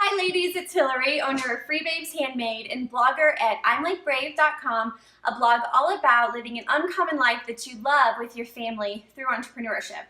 Hi ladies, it's Hillary, owner of Free Babes Handmade and blogger at I'mLikeBrave.com, a blog all about living an uncommon life that you love with your family through entrepreneurship.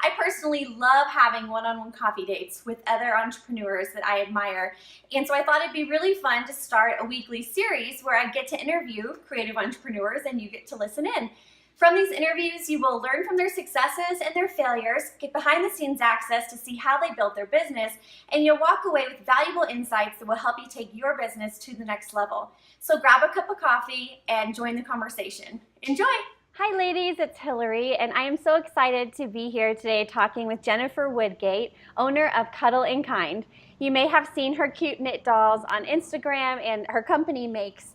I personally love having one-on-one coffee dates with other entrepreneurs that I admire, and so I thought it'd be really fun to start a weekly series where I get to interview creative entrepreneurs and you get to listen in. From these interviews, you will learn from their successes and their failures, get behind-the-scenes access to see how they built their business, and you'll walk away with valuable insights that will help you take your business to the next level. So grab a cup of coffee and join the conversation. Enjoy! Hi ladies, it's Hillary, and I am so excited to be here today talking with Jennifer Woodgate, owner of Cuddle Kind. You may have seen her cute knit dolls on Instagram, and her company makes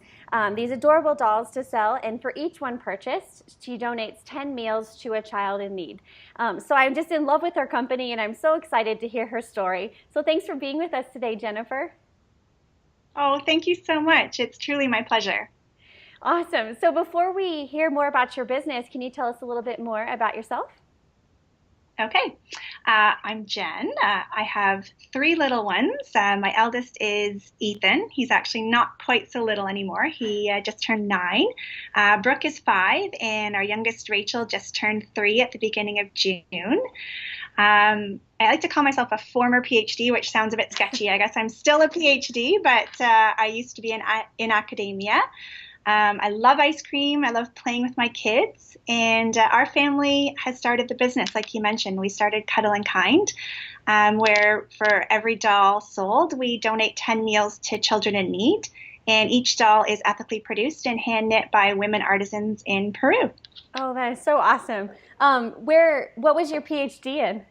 these adorable dolls to sell, and for each one purchased, she donates 10 meals to a child in need. So I'm just in love with her company, and I'm so excited to hear her story. So thanks for being with us today, Jennifer. Oh, thank you so much. It's truly my pleasure. Awesome. So before we hear more about your business, can you tell us a little bit more about yourself? Okay. I'm Jen. I have three little ones. My eldest is Ethan. He's actually not quite so little anymore. He just turned 9. Brooke is 5, and our youngest, Rachel, just turned 3 at the beginning of June. I like to call myself a former PhD, which sounds a bit sketchy. I guess I'm still a PhD, but I used to be in academia. I love ice cream. I love playing with my kids. And our family has started the business, like you mentioned. We started Cuddle Kind, where for every doll sold, we donate 10 meals to children in need. And each doll is ethically produced and hand knit by women artisans in Peru. Oh, that is so awesome. What was your PhD in?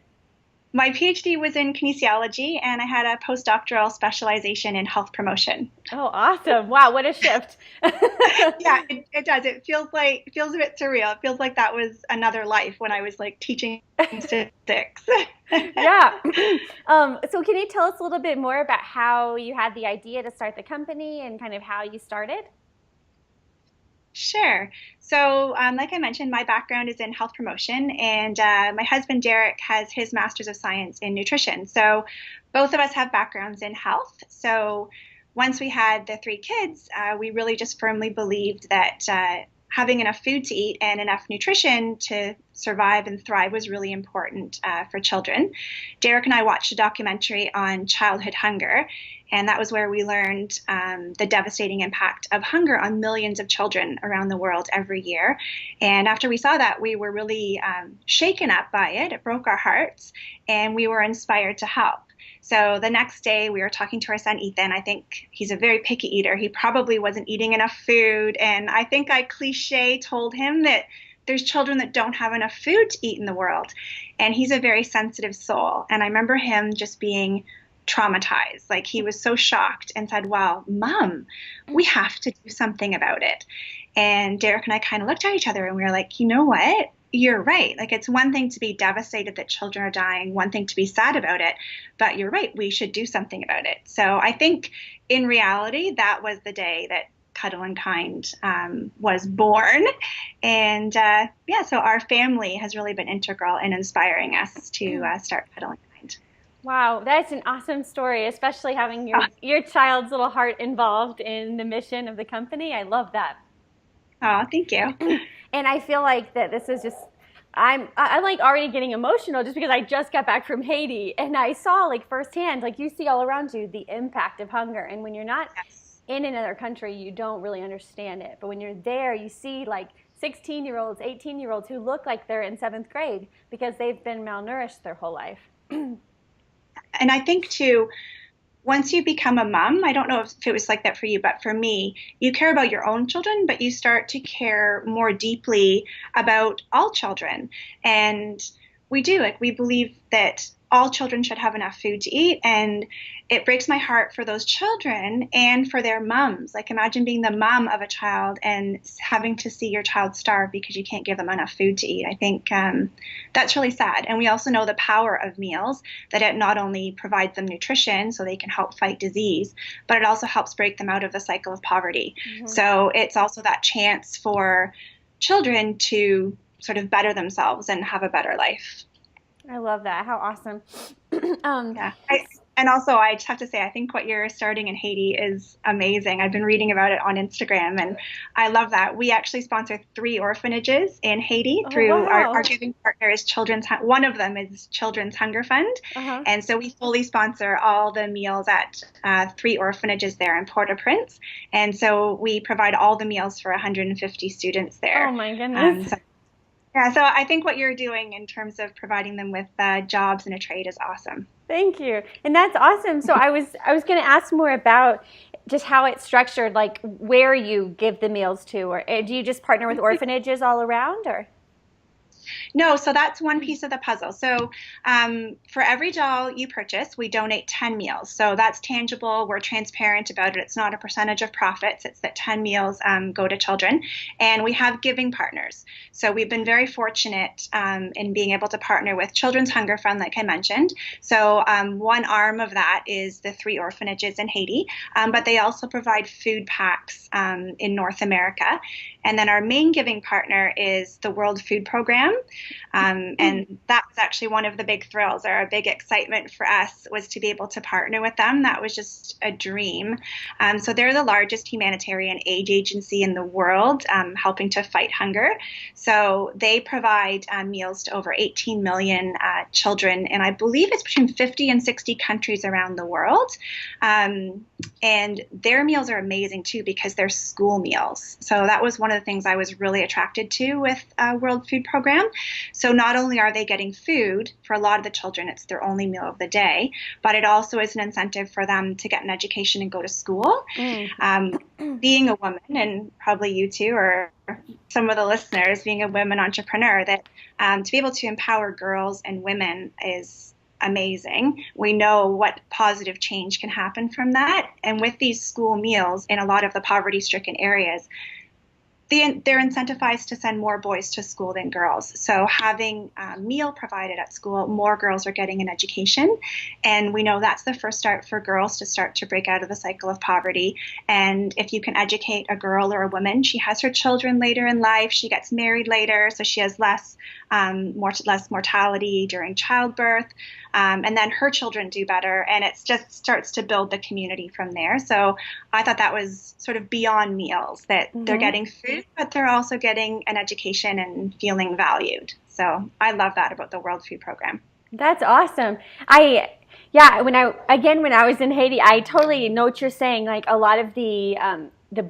My PhD was in kinesiology, and I had a postdoctoral specialization in health promotion. Oh, awesome. Wow, what a shift. Yeah, it does. It feels a bit surreal. It feels like that was another life when I was like teaching statistics. Yeah. So can you tell us a little bit more about how you had the idea to start the company and kind of how you started? Sure. So, like I mentioned, my background is in health promotion, and my husband Derek has his Master's of Science in Nutrition. So, both of us have backgrounds in health. So, once we had the 3 kids, we really just firmly believed that having enough food to eat and enough nutrition to survive and thrive was really important for children. Derek and I watched a documentary on childhood hunger, and that was where we learned the devastating impact of hunger on millions of children around the world every year. And after we saw that, we were really shaken up by it. It broke our hearts, and we were inspired to help. So the next day, we were talking to our son, Ethan. I think he's a very picky eater. He probably wasn't eating enough food. And I think I cliche told him that there's children that don't have enough food to eat in the world. And he's a very sensitive soul. And I remember him just being traumatized. Like he was so shocked and said, "Wow, Mom, we have to do something about it." And Derek and I kind of looked at each other and we were like, you know what? You're right. Like it's one thing to be devastated that children are dying, one thing to be sad about it, but you're right. We should do something about it. So I think in reality, that was the day that Cuddle Kind was born. And yeah, so our family has really been integral in inspiring us to start Cuddle Kind. Wow, that's an awesome story, especially having your child's little heart involved in the mission of the company. I love that. Oh, thank you. And I feel like that this is just I'm like already getting emotional just because I just got back from Haiti and I saw like firsthand, like you see all around you, the impact of hunger. And when you're not Yes. in another country, you don't really understand it. But when you're there, you see like 16-year-olds, 18-year-olds who look like they're in 7th grade because they've been malnourished their whole life. And I think too, once you become a mom, I don't know if it was like that for you, but for me, you care about your own children, but you start to care more deeply about all children. And we do, like, we believe that all children should have enough food to eat. And it breaks my heart for those children and for their moms. Like, imagine being the mom of a child and having to see your child starve because you can't give them enough food to eat. I think that's really sad. And we also know the power of meals, that it not only provides them nutrition so they can help fight disease, but it also helps break them out of the cycle of poverty. Mm-hmm. So it's also that chance for children to sort of better themselves and have a better life. I love that. How awesome. Yeah. And also, I just have to say, I think what you're starting in Haiti is amazing. I've been reading about it on Instagram, and I love that. We actually sponsor 3 orphanages in Haiti Oh, through our wow. giving partner is one of them is Children's Hunger Fund. Uh-huh. And so we fully sponsor all the meals at 3 orphanages there in Port-au-Prince. And so we provide all the meals for 150 students Oh there. my goodness. So, yeah, so I think what you're doing in terms of providing them with jobs and a trade is awesome. Thank you. And that's awesome. So I was going to ask more about just how it's structured, like where you give the meals to, or do you just partner with orphanages all around, or? No, so that's one piece of the puzzle. So for every doll you purchase, we donate 10 meals. So that's tangible. We're transparent about it. It's not a percentage of profits. It's that 10 meals go to children. And we have giving partners. So we've been very fortunate in being able to partner with Children's Hunger Fund, like I mentioned. So one arm of that is the 3 orphanages in Haiti, but they also provide food packs in North America. And then our main giving partner is the World Food Program. And that was actually one of the big thrills, or a big excitement for us was to be able to partner with them. That was just a dream. So they're the largest humanitarian aid agency in the world, helping to fight hunger. So they provide meals to over 18 million children, and I believe it's between 50 and 60 countries around the world. And their meals are amazing too because they're school meals. So that was one of the things I was really attracted to with World Food Program. So not only are they getting food for a lot of the children, it's their only meal of the day, but it also is an incentive for them to get an education and go to school. Mm. Being a woman, and probably you too, or some of the listeners, being a women entrepreneur, that to be able to empower girls and women is amazing. We know what positive change can happen from that. And with these school meals in a lot of the poverty stricken areas, they're incentivized to send more boys to school than girls. So having a meal provided at school, more girls are getting an education. And we know that's the first start for girls to start to break out of the cycle of poverty. And if you can educate a girl or a woman, she has her children later in life, she gets married later, so she has less mortality during childbirth. And then her children do better, and it just starts to build the community from there. So I thought that was sort of beyond meals, that they're getting food, but they're also getting an education and feeling valued. So I love that about the World Food Program. That's awesome. Yeah, when I was in Haiti, I totally know what you're saying. Like a lot of the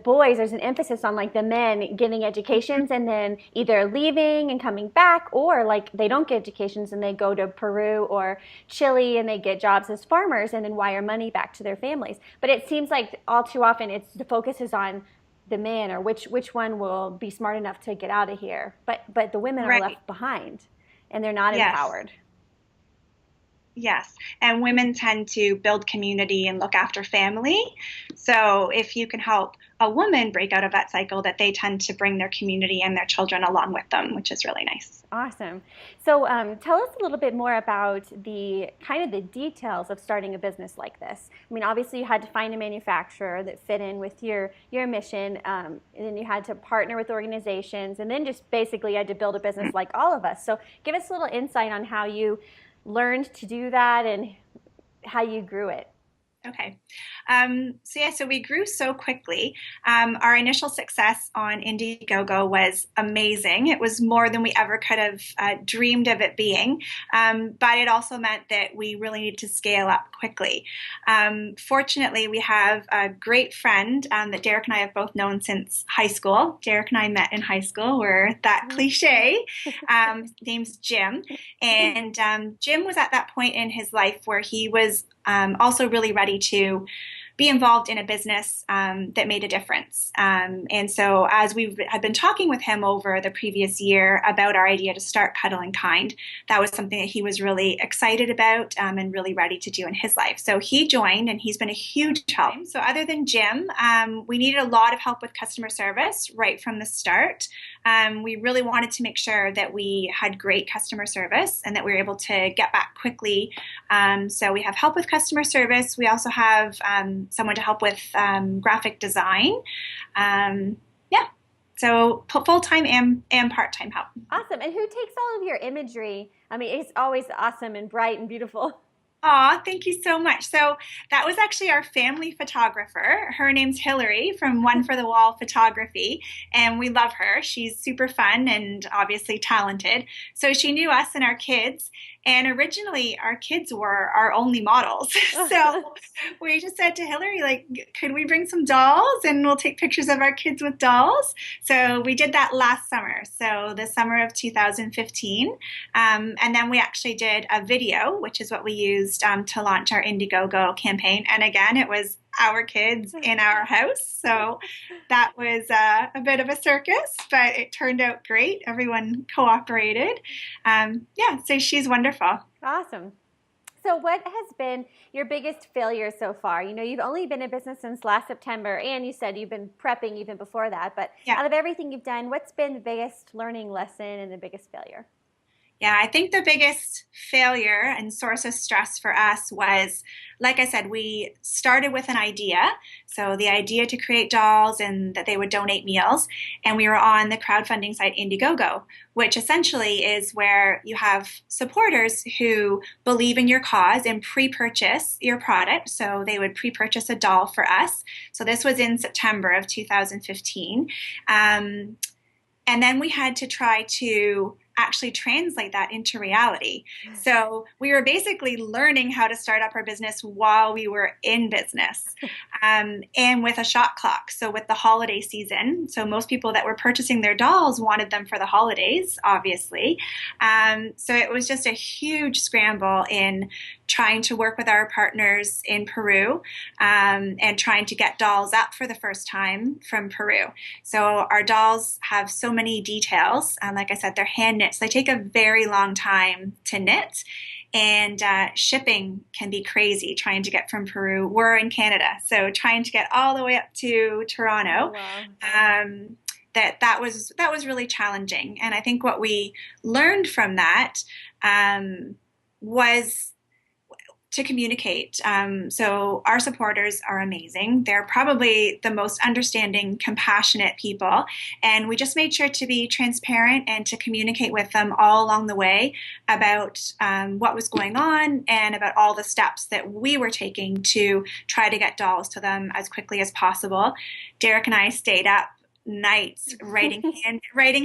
boys, there's an emphasis on like the men getting educations and then either leaving and coming back, or like they don't get educations and they go to Peru or Chile and they get jobs as farmers and then wire money back to their families. But it seems like all too often the focus is on the man, or which one will be smart enough to get out of here. But the women are Right. left behind and they're not Yes. empowered. Yes, and women tend to build community and look after family. So if you can help a woman break out of that cycle, that they tend to bring their community and their children along with them, which is really nice. Awesome. So tell us a little bit more about the kind of the details of starting a business like this. I mean, obviously you had to find a manufacturer that fit in with your mission, and then you had to partner with organizations, and then just basically you had to build a business like all of us. So give us a little insight on how you learned to do that and how you grew it. Okay. So we grew so quickly. Our initial success on Indiegogo was amazing. It was more than we ever could have dreamed of it being. But it also meant that we really needed to scale up quickly. Fortunately, we have a great friend that Derek and I have both known since high school. Derek and I met in high school. We're that cliche. His name's Jim. And Jim was at that point in his life where he was also really ready to be involved in a business that made a difference. And so as we had been talking with him over the previous year about our idea to start Cuddle Kind, that was something that he was really excited about and really ready to do in his life. So he joined, and he's been a huge help. So other than Jim, we needed a lot of help with customer service right from the start. We really wanted to make sure that we had great customer service and that we were able to get back quickly. So we have help with customer service. We also have someone to help with graphic design. So full-time and part-time help. Awesome. And who takes all of your imagery? I mean, it's always awesome and bright and beautiful. Aw, thank you so much. So that was actually our family photographer. Her name's Hillary from One for the Wall Photography, and we love her. She's super fun and obviously talented. So she knew us and our kids, and originally our kids were our only models. So we just said to Hillary, like, could we bring some dolls and we'll take pictures of our kids with dolls? So we did that last summer. So the summer of 2015. And then we actually did a video, which is what we used to launch our Indiegogo campaign. And again, it was our kids in our house. So that was a bit of a circus, but it turned out great. Everyone cooperated. Yeah, so she's wonderful. Awesome. So what has been your biggest failure so far? You know, you've only been in business since last September, and you said you've been prepping even before that. But out of everything you've done, what's been the biggest learning lesson and the biggest failure? Yeah, I think the biggest failure and source of stress for us was, like I said, we started with an idea. So the idea to create dolls and that they would donate meals. And we were on the crowdfunding site Indiegogo, which essentially is where you have supporters who believe in your cause and pre-purchase your product. So they would pre-purchase a doll for us. So this was in September of 2015. And then we had to try to actually translate that into reality. So we were basically learning how to start up our business while we were in business, and with a shot clock. So with the holiday season, so most people that were purchasing their dolls wanted them for the holidays, obviously. So it was just a huge scramble in trying to work with our partners in Peru, and trying to get dolls up for the first time from Peru. So our dolls have so many details. Like I said, they're hand knit. So they take a very long time to knit. And shipping can be crazy trying to get from Peru. We're in Canada, so trying to get all the way up to Toronto. Oh, wow. That was really challenging. And I think what we learned from that was to communicate. So our supporters are amazing. They're probably the most understanding, compassionate people. And we just made sure to be transparent and to communicate with them all along the way about what was going on and about all the steps that we were taking to try to get dolls to them as quickly as possible. Derek and I stayed up nights writing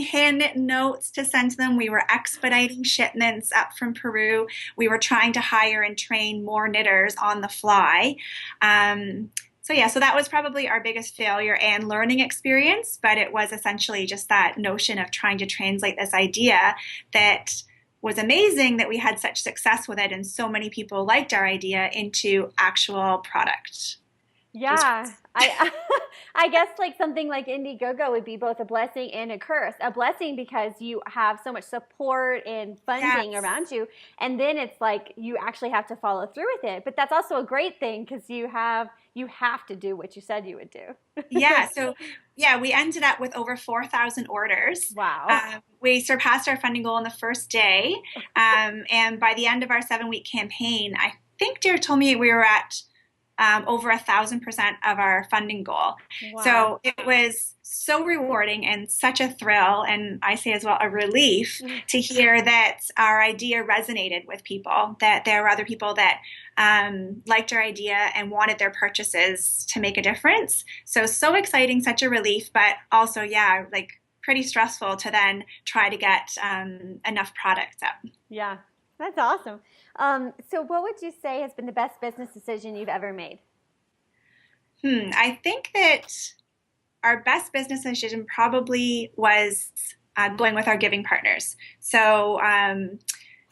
hand notes to send to them. We were expediting shipments up from Peru. We were trying to hire and train more knitters on the fly. So that was probably our biggest failure and learning experience, but it was essentially just that notion of trying to translate this idea that was amazing that we had such success with it and so many people liked our idea into actual product. Yeah, I guess like something like Indiegogo would be both a blessing and a curse. A blessing because you have so much support and funding around you, and then it's like you actually have to follow through with it. But that's also a great thing because you have to do what you said you would do. We ended up with over 4,000 orders. Wow. We surpassed our funding goal on the first day, and by the end of our 7-week campaign, I think Derek told me we were at over 1,000% of our funding goal. Wow. So it was so rewarding and such a thrill, and I say as well a relief to hear that our idea resonated with people, that there were other people that liked our idea and wanted their purchases to make a difference. So exciting, such a relief, but also, pretty stressful to then try to get enough products up. Yeah, that's awesome. So what would you say has been the best business decision you've ever made? I think that our best business decision probably was going with our giving partners. So,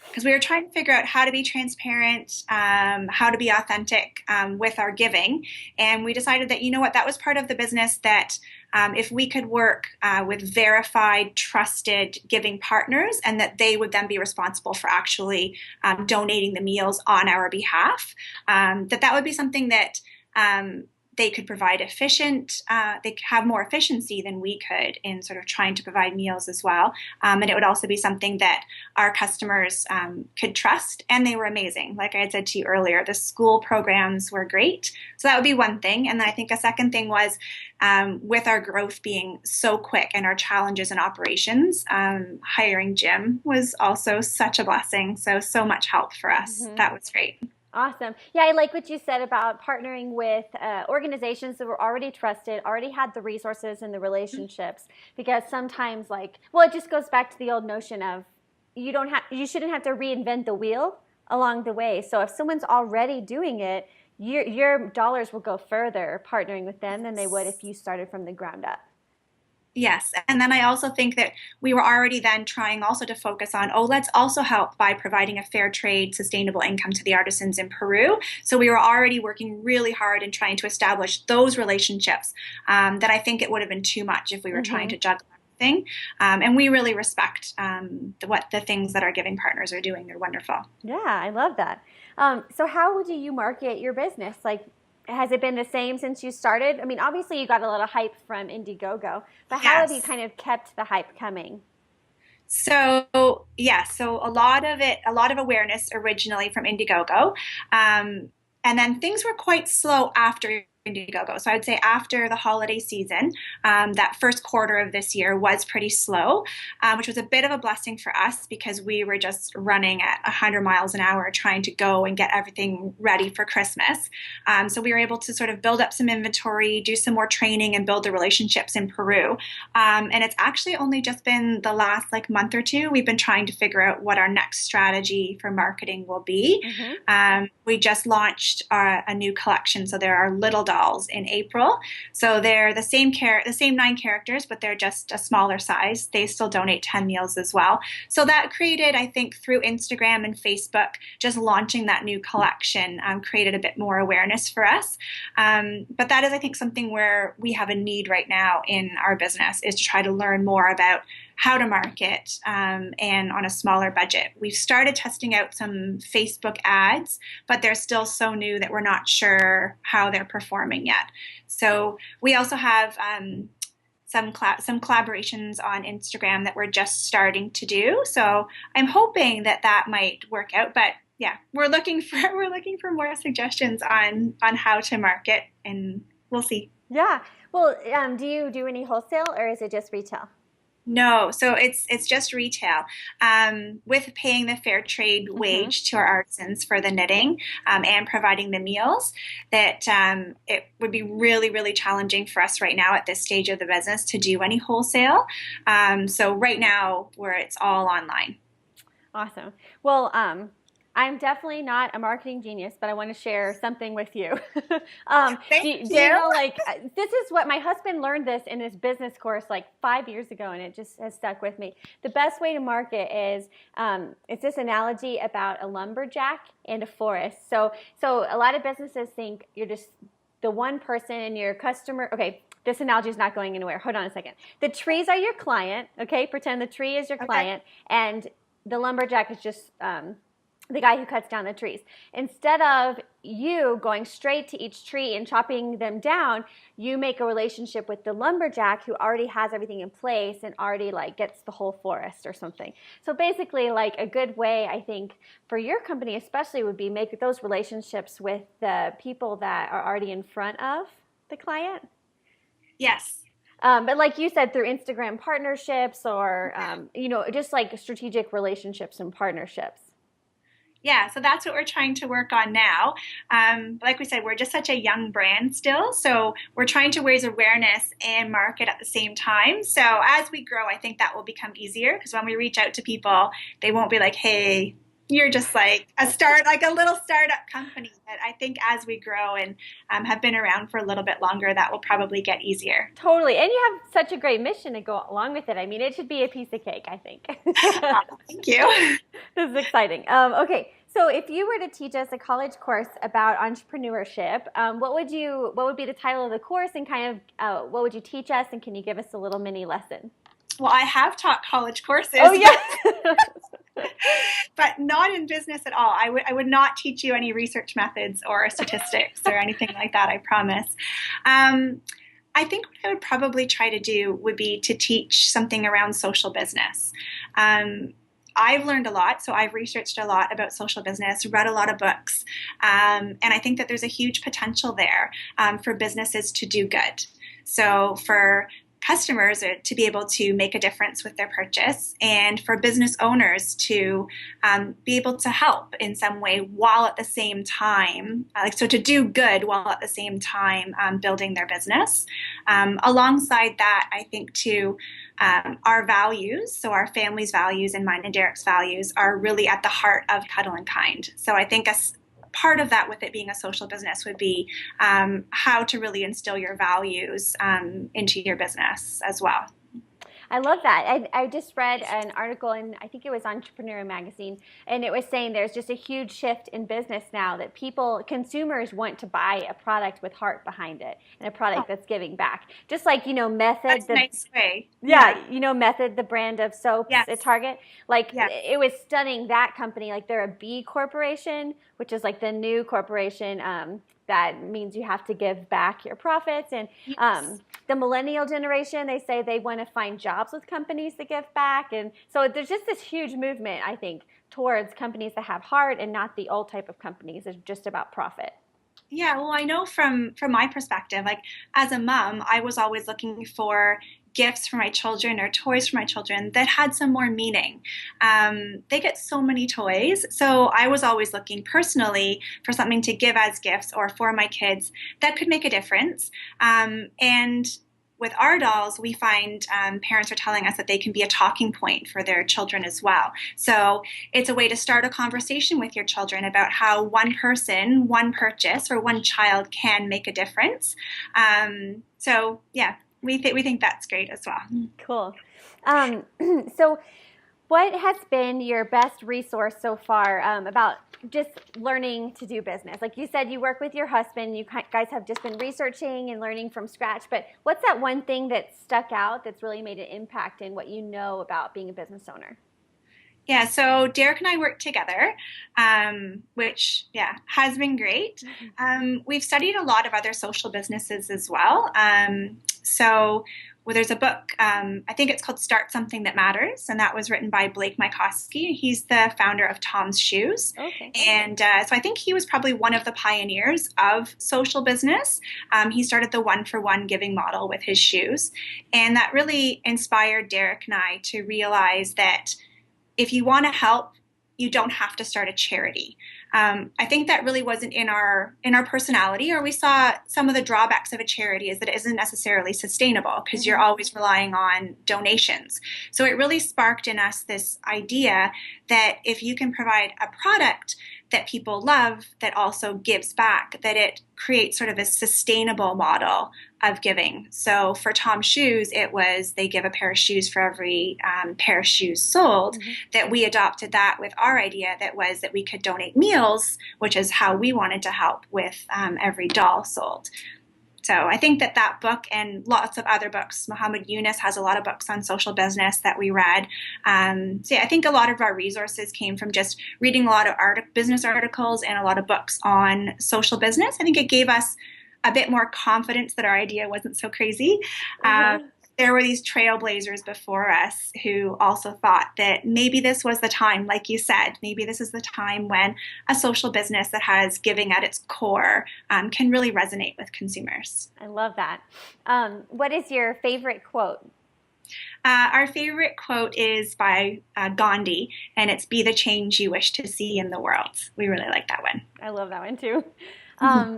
because we were trying to figure out how to be transparent, how to be authentic with our giving. And we decided that, that was part of the business that if we could work with verified, trusted giving partners and that they would then be responsible for actually donating the meals on our behalf, that would be something that they could provide they have more efficiency than we could in sort of trying to provide meals as well. And it would also be something that our customers could trust, and they were amazing. Like I had said to you earlier, the school programs were great. So that would be one thing. And then I think a second thing was with our growth being so quick and our challenges in operations, hiring Jim was also such a blessing. So much help for us. Mm-hmm. That was great. Awesome. Yeah, I like what you said about partnering with organizations that were already trusted, already had the resources and the relationships. Because sometimes, like, well, it just goes back to the old notion of you shouldn't have to reinvent the wheel along the way. So if someone's already doing it, your dollars will go further partnering with them than they would if you started from the ground up. Yes. And then I also think that we were already then trying also to focus on, oh, let's also help by providing a fair trade, sustainable income to the artisans in Peru. So we were already working really hard in trying to establish those relationships that I think it would have been too much if we were trying to juggle everything. And we really respect what the things that our giving partners are doing. They're wonderful. Yeah, I love that. So how do you market your business? Like, has it been the same since you started? I mean, obviously you got a lot of hype from Indiegogo, but how have you kind of kept the hype coming? So yeah, so a lot of awareness originally from Indiegogo, and then things were quite slow after Indiegogo. So I'd say after the holiday season, that first quarter of this year was pretty slow, which was a bit of a blessing for us because we were just running at 100 miles an hour trying to go and get everything ready for Christmas. So we were able to sort of build up some inventory, do some more training, and build the relationships in Peru. And it's actually only just been the last like month or two we've been trying to figure out what our next strategy for marketing will be. We just launched a new collection, so there are little dolls in April. So they're the same 9 characters, but they're just a smaller size. They still donate 10 meals as well. So that created, I think, through Instagram and Facebook, just launching that new collection created a bit more awareness for us. But that is, I think, something where we have a need right now in our business is to try to learn more about how to market and on a smaller budget. We've started testing out some Facebook ads, but they're still so new that we're not sure how they're performing yet. So we also have some collaborations on Instagram that we're just starting to do. So I'm hoping that might work out. But yeah, we're looking for more suggestions on how to market, and we'll see. Yeah. Well, do you do any wholesale or is it just retail? No, so it's just retail, with paying the fair trade wage to our artisans for the knitting and providing the meals. That it would be really, really challenging for us right now at this stage of the business to do any wholesale. So right now, it's all online. Awesome. Well, I'm definitely not a marketing genius, but I want to share something with you. Do you know, like, this is what my husband learned this in his business course like 5 years ago, and it just has stuck with me. The best way to market is, it's this analogy about a lumberjack and a forest. So a lot of businesses think you're just the one person in your customer. Okay, this analogy is not going anywhere. Hold on a second. The trees are your client. Okay, pretend the tree is your client, and the lumberjack is just the guy who cuts down the trees. Instead of you going straight to each tree and chopping them down, you make a relationship with the lumberjack who already has everything in place and already like gets the whole forest or something. So basically, like, a good way, I think, for your company especially would be make those relationships with the people that are already in front of the client. Yes. But like you said, through Instagram partnerships or, just like strategic relationships and partnerships. Yeah, so that's what we're trying to work on now. Like we said, we're just such a young brand still, so we're trying to raise awareness and market at the same time. So as we grow, I think that will become easier because when we reach out to people, they won't be like, hey, you're just like a little startup company. But I think as we grow and have been around for a little bit longer, that will probably get easier. Totally. And you have such a great mission to go along with it. I mean, it should be a piece of cake, I think. Thank you. This is exciting. Okay. So if you were to teach us a college course about entrepreneurship, what would be the title of the course, and kind of what would you teach us, and can you give us a little mini lesson? Well, I have taught college courses. Oh, yeah. But not in business at all. I would not teach you any research methods or statistics or anything like that, I promise. I think what I would probably try to do would be to teach something around social business. I've learned a lot, so I've researched a lot about social business, read a lot of books, and I think that there's a huge potential there for businesses to do good. So for customers to be able to make a difference with their purchase, and for business owners to be able to help in some way while at the same time, so to do good while at the same time building their business. Alongside that, I think too, our values, so our family's values and mine and Derek's values, are really at the heart of Cuddle Kind. So I think part of that, with it being a social business, would be how to really instill your values into your business as well. I love that. I just read an article in, I think it was Entrepreneur Magazine, and it was saying there's just a huge shift in business now that consumers want to buy a product with heart behind it, and a product that's giving back. Just like, Method. That's a nice way. Yeah, Method, the brand of soaps at Target. It was stunning, that company. Like, they're a B corporation, which is like the new corporation that means you have to give back your profits. And the millennial generation, they say they want to find jobs with companies that give back. And so there's just this huge movement, I think, towards companies that have heart and not the old type of companies that are just about profit. Yeah, well, I know from my perspective, like as a mom, I was always looking for gifts for my children or toys for my children that had some more meaning. They get so many toys. So I was always looking personally for something to give as gifts or for my kids that could make a difference. And with our dolls, we find parents are telling us that they can be a talking point for their children as well. So it's a way to start a conversation with your children about how one person, one purchase, or one child can make a difference. So yeah, we think that's great as well. Cool. So what has been your best resource so far about just learning to do business? Like you said, you work with your husband. You guys have just been researching and learning from scratch. But what's that one thing that stuck out that's really made an impact in what you know about being a business owner? Yeah, so Derek and I work together, which, has been great. We've studied a lot of other social businesses as well. There's a book, I think it's called Start Something That Matters, and that was written by Blake Mycoskie. He's the founder of Tom's Shoes. Okay. And so I think he was probably one of the pioneers of social business. He started the one-for-one giving model with his shoes. And that really inspired Derek and I to realize that if you want to help, you don't have to start a charity. I think that really wasn't in our personality, or we saw some of the drawbacks of a charity is that it isn't necessarily sustainable because you're always relying on donations. So it really sparked in us this idea that if you can provide a product that people love that also gives back, that it creates sort of a sustainable model of giving. So for Tom's Shoes, it was they give a pair of shoes for every pair of shoes sold. That we adopted that with our idea that was that we could donate meals, which is how we wanted to help with every doll sold. So I think that book and lots of other books, Muhammad Yunus has a lot of books on social business that we read. I think a lot of our resources came from just reading a lot of business articles and a lot of books on social business. I think it gave us a bit more confidence that our idea wasn't so crazy. There were these trailblazers before us who also thought that maybe this was the time, like you said, maybe this is the time when a social business that has giving at its core can really resonate with consumers. I love that. What is your favorite quote? Our favorite quote is by Gandhi, and it's "Be the change you wish to see in the world." We really like that one. I love that one too.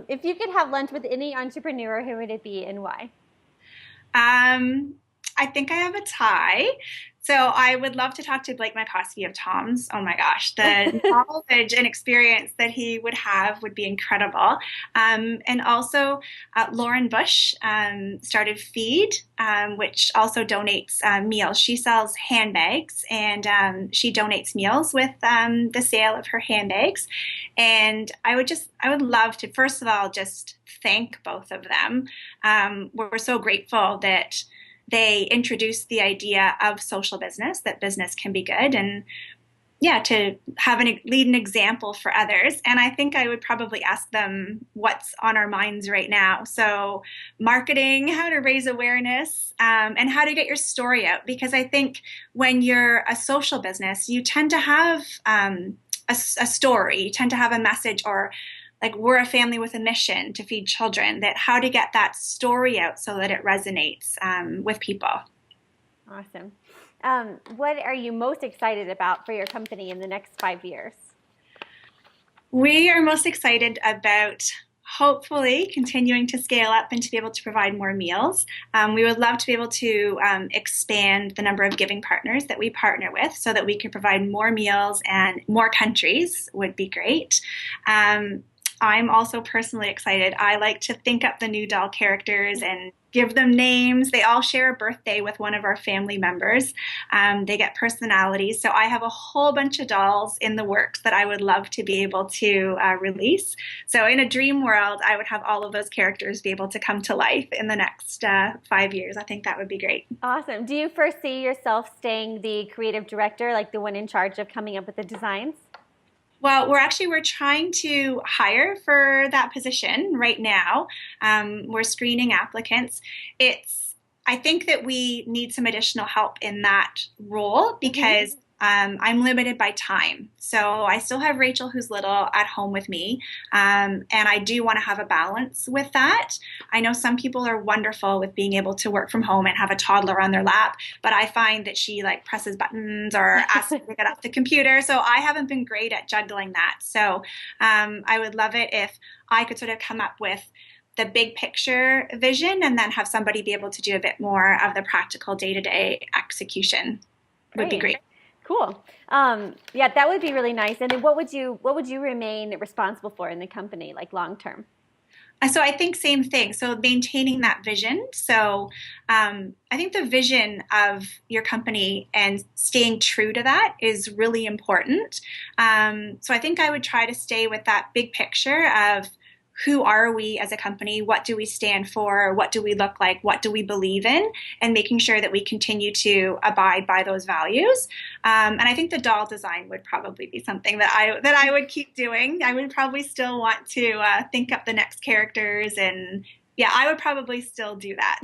If you could have lunch with any entrepreneur, who would it be and why? I think I have a tie. So I would love to talk to Blake Mycoskie of Tom's. Oh my gosh, the knowledge and experience that he would have would be incredible. And also Lauren Bush started Feed, which also donates meals. She sells handbags, and she donates meals with the sale of her handbags. And I would love to, first of all, just thank both of them. We're so grateful that they introduced the idea of social business, that business can be good, and to have lead an example for others. And I think I would probably ask them what's on our minds right now. So marketing, how to raise awareness, and how to get your story out. Because I think when you're a social business, you tend to have a story, you tend to have a message or like we're a family with a mission to feed children, that how to get that story out so that it resonates with people. Awesome. What are you most excited about for your company in the next 5 years? We are most excited about hopefully continuing to scale up and to be able to provide more meals. We would love to be able to expand the number of giving partners that we partner with so that we can provide more meals, and more countries would be great. I'm also personally excited. I like to think up the new doll characters and give them names. They all share a birthday with one of our family members. They get personalities. So I have a whole bunch of dolls in the works that I would love to be able to release. So in a dream world, I would have all of those characters be able to come to life in the next 5 years. I think that would be great. Awesome. Do you foresee yourself staying the creative director, like the one in charge of coming up with the designs? Well, we're trying to hire for that position right now. We're screening applicants. I think that we need some additional help in that role because I'm limited by time. So I still have Rachel, who's little, at home with me. And I do want to have a balance with that. I know some people are wonderful with being able to work from home and have a toddler on their lap, but I find that she like presses buttons or asks me to get off the computer. So I haven't been great at juggling that. So I would love it if I could sort of come up with the big picture vision and then have somebody be able to do a bit more of the practical day-to-day execution. Would be great. Cool. Yeah, that would be really nice. And then what would you remain responsible for in the company, like long term? So I think same thing. So maintaining that vision. So I think the vision of your company and staying true to that is really important. So I think I would try to stay with that big picture of who are we as a company? What do we stand for? What do we look like? What do we believe in? And making sure that we continue to abide by those values. And I think the doll design would probably be something that I would keep doing. I would probably still want to think up the next characters, and yeah, I would probably still do that.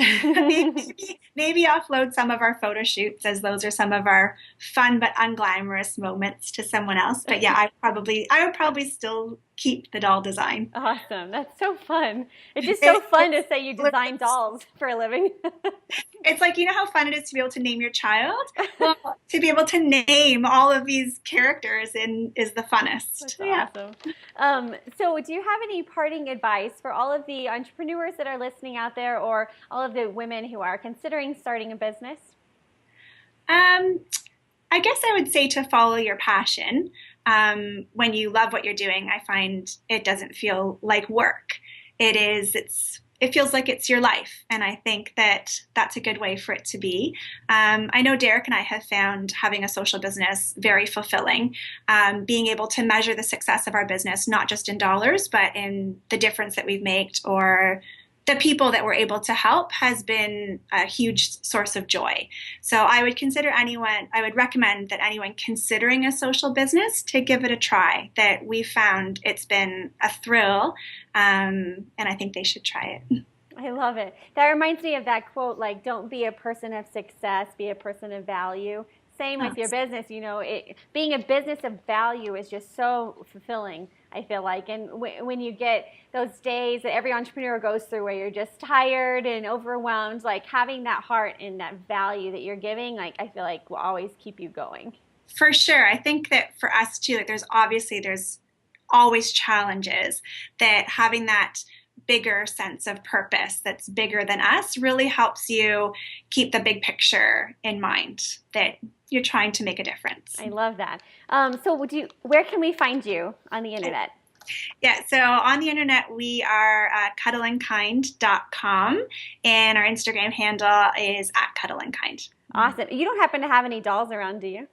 maybe offload some of our photo shoots, as those are some of our fun but unglamorous moments, to someone else. But yeah, I would probably still keep the doll design. Awesome. That's so fun. It's just so fun to say you design dolls for a living. It's like, you know how fun it is to be able to name your child? Well, to be able to name all of these characters is the funnest. That's awesome. So do you have any parting advice for all of the entrepreneurs that are listening out there, or all of the women who are considering starting a business? I guess I would say to follow your passion. When you love what you're doing, I find it doesn't feel like work. It feels like it's your life. And I think that that's a good way for it to be. I know Derek and I have found having a social business very fulfilling. Being able to measure the success of our business, not just in dollars, but in the difference that we've made or the people that we're able to help, has been a huge source of joy. So I would recommend that anyone considering a social business to give it a try. That we found it's been a thrill, and I think they should try it. I love it. That reminds me of that quote, like, don't be a person of success, be a person of value. Same with your business, being a business of value is just so fulfilling, I feel like. And when you get those days that every entrepreneur goes through where you're just tired and overwhelmed, like having that heart and that value that you're giving, like I feel like will always keep you going. For sure. I think that for us too, like there's always challenges, that having that bigger sense of purpose that's bigger than us really helps you keep the big picture in mind, that you're trying to make a difference. I love that. So where can we find you on the internet? Yeah, so on the internet, we are cuddleandkind.com, and our Instagram handle is @cuddleandkind. Awesome. You don't happen to have any dolls around, do you?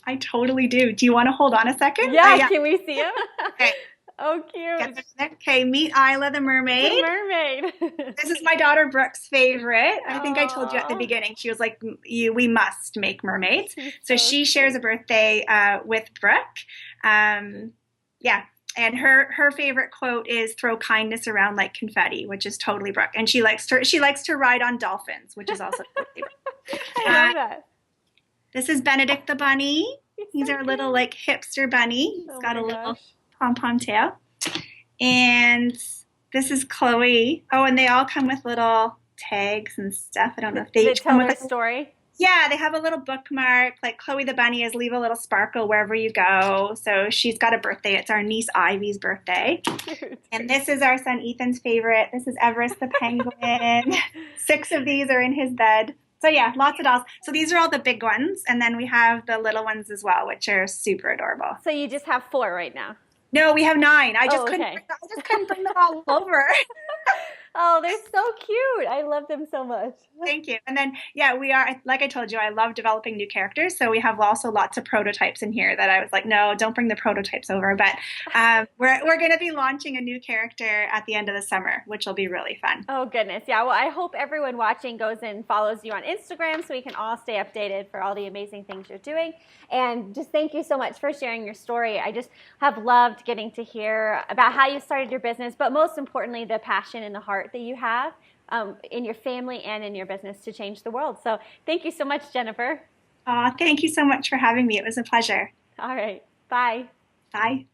I totally do. Do you want to hold on a second? Yeah, can we see them? Okay. Oh, cute. Okay, meet Isla the mermaid. The mermaid. This is my daughter Brooke's favorite. I think I told you at the beginning. She was like, we must make mermaids. So she shares a birthday with Brooke. Yeah. And her favorite quote is "throw kindness around like confetti," which is totally Brooke. And she likes to ride on dolphins, which is also totally Brooke. I love that. This is Benedict the bunny. He's our little like hipster bunny. He's got a little pom-pom tail. And this is Chloe. Oh, and they all come with little tags and stuff. I don't know if they Did each it come tell with their like, story? yeah, they have a little bookmark. Like Chloe the bunny is leave a little sparkle wherever you go. So she's got a birthday. It's our niece Ivy's birthday. Cute. And this is our son Ethan's favorite. This is Everest the penguin. 6 of these are in his bed. So yeah, lots of dolls. So these are all the big ones. And then we have the little ones as well, which are super adorable. So you just have 4 right now. No, we have 9. I just Oh, couldn't okay. I just couldn't bring them all over. Oh, they're so cute. I love them so much. Thank you. And then, yeah, we are, like I told you, I love developing new characters. So we have also lots of prototypes in here that I was like, no, don't bring the prototypes over. But we're going to be launching a new character at the end of the summer, which will be really fun. Oh, goodness. Yeah, well, I hope everyone watching goes and follows you on Instagram so we can all stay updated for all the amazing things you're doing. And just thank you so much for sharing your story. I just have loved getting to hear about how you started your business, but most importantly, the passion and the heart that you have in your family and in your business to change the world. So thank you so much, Jennifer. Thank you so much for having me. It was a pleasure. All right. Bye. Bye.